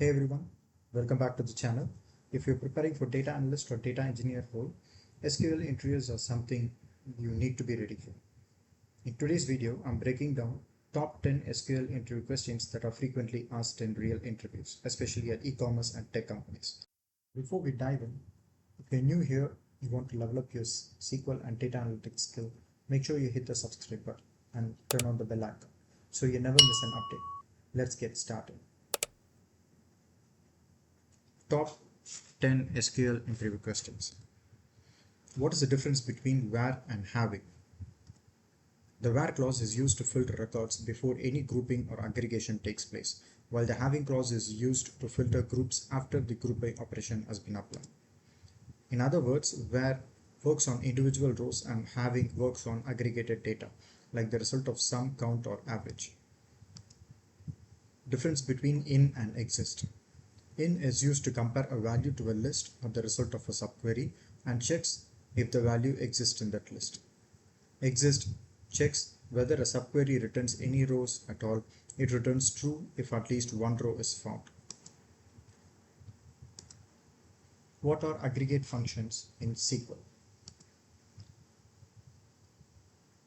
Hey everyone, welcome back to the channel. If you're preparing for data analyst or data engineer role, SQL interviews are something you need to be ready for. In today's video, I'm breaking down top 10 SQL interview questions that are frequently asked in real interviews, especially at e-commerce and tech companies. Before we dive in, if you're new here, you want to level up your SQL and data analytics skill, make sure you hit the subscribe button and turn on the bell icon so you never miss an update. Let's get started. Top 10 SQL interview questions. What is the difference between where and having? The where clause is used to filter records before any grouping or aggregation takes place, while the having clause is used to filter groups after the grouping operation has been applied. In other words, where works on individual rows and having works on aggregated data, like the result of sum, count, or average. Difference between in and exist. In is used to compare a value to a list or the result of a subquery and checks if the value exists in that list. Exist checks whether a subquery returns any rows at all. It returns true if at least one row is found. What are aggregate functions in SQL?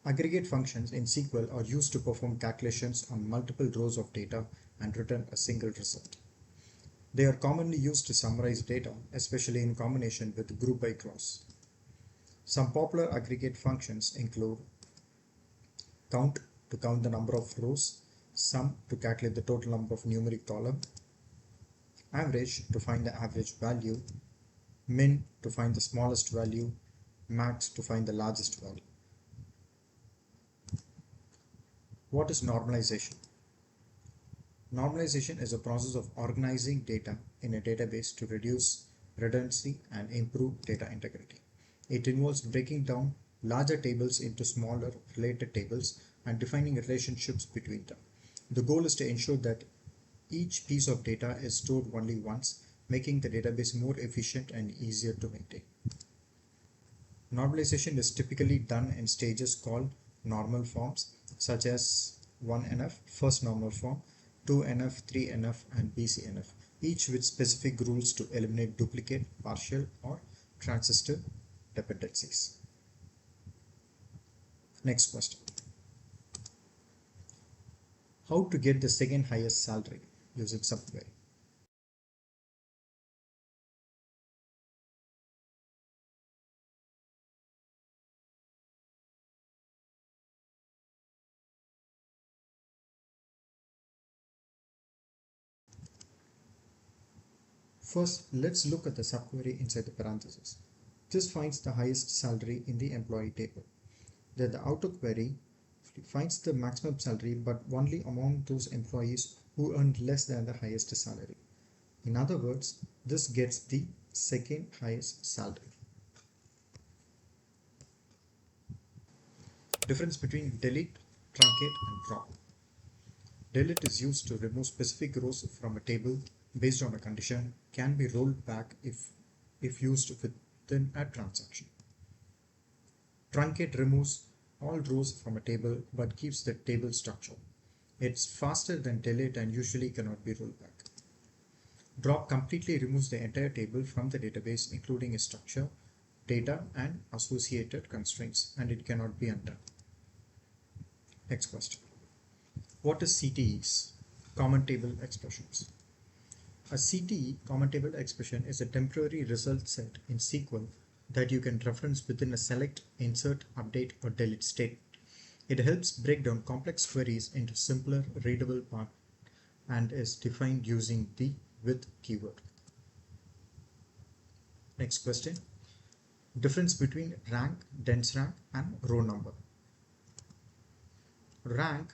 Aggregate functions in SQL are used to perform calculations on multiple rows of data and return a single result. They are commonly used to summarize data, especially in combination with group by clause. Some popular aggregate functions include count to count the number of rows, sum to calculate the total number of numeric columns, average to find the average value, min to find the smallest value, max to find the largest value. What is normalization? Normalization is a process of organizing data in a database to reduce redundancy and improve data integrity. It involves breaking down larger tables into smaller related tables and defining relationships between them. The goal is to ensure that each piece of data is stored only once, making the database more efficient and easier to maintain. Normalization is typically done in stages called normal forms, such as 1NF, first normal form, 2NF, 3NF, and BCNF, each with specific rules to eliminate duplicate, partial, or transitive dependencies. Next question. How to get the second highest salary using subquery? First, let's look at the subquery inside the parentheses. This finds the highest salary in the employee table. Then the outer query finds the maximum salary but only among those employees who earned less than the highest salary. In other words, this gets the second highest salary. Difference between delete, truncate, and drop. Delete is used to remove specific rows from a table based on a condition, can be rolled back if used within a transaction. Truncate removes all rows from a table but keeps the table structure. It's faster than delete and usually cannot be rolled back. Drop completely removes the entire table from the database, including its structure, data, and associated constraints, and it cannot be undone. Next question. What is CTEs? Common table expressions. A CTE, common table expression, is a temporary result set in SQL that you can reference within a select, insert, update, or delete statement. It helps break down complex queries into simpler, readable parts and is defined using the with keyword. Next question. Difference between rank, dense rank, and row number. Rank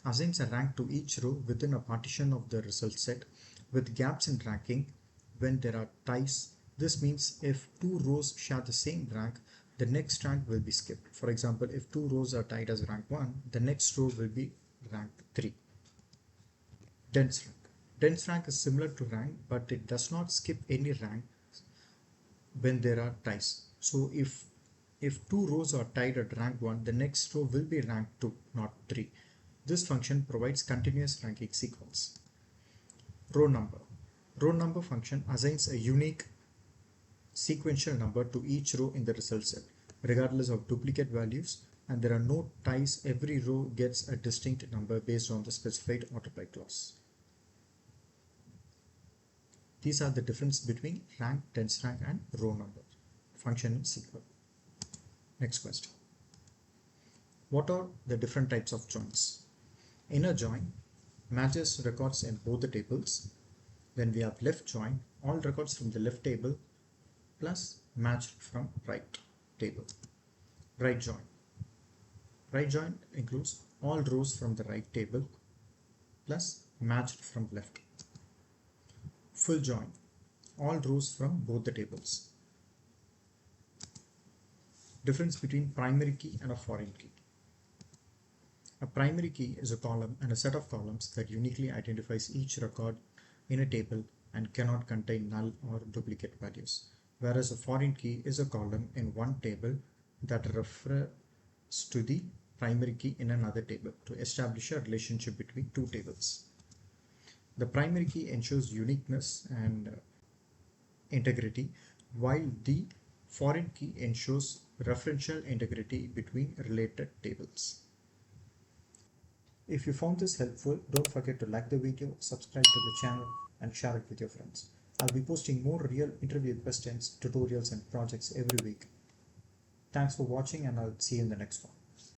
assigns a rank to each row within a partition of the result set with gaps in ranking when there are ties. This means if two rows share the same rank, the next rank will be skipped. For example, if two rows are tied as rank 1, the next row will be rank 3. Dense rank. Dense rank is similar to rank, but it does not skip any rank when there are ties. So if two rows are tied at rank 1, the next row will be rank 2, not 3. This function provides continuous ranking sequence. Row number. Row number function assigns a unique sequential number to each row in the result set, regardless of duplicate values, and there are no ties. Every row gets a distinct number based on the specified multiply clause. These are the difference between rank, tens rank, and row number function in SQL. Next question. What are the different types of joins? Inner join matches records in both the tables. Then we have left join, all records from the left table plus matched from right table. Right join. Right join includes all rows from the right table plus matched from left. Full join. All rows from both the tables. Difference between primary key and a foreign key. A primary key is a column and a set of columns that uniquely identifies each record in a table and cannot contain null or duplicate values, whereas a foreign key is a column in one table that refers to the primary key in another table to establish a relationship between two tables. The primary key ensures uniqueness and integrity, while the foreign key ensures referential integrity between related tables. If you found this helpful, don't forget to like the video, subscribe to the channel, and share it with your friends. I'll be posting more real interview questions, tutorials, and projects every week. Thanks for watching, and I'll see you in the next one.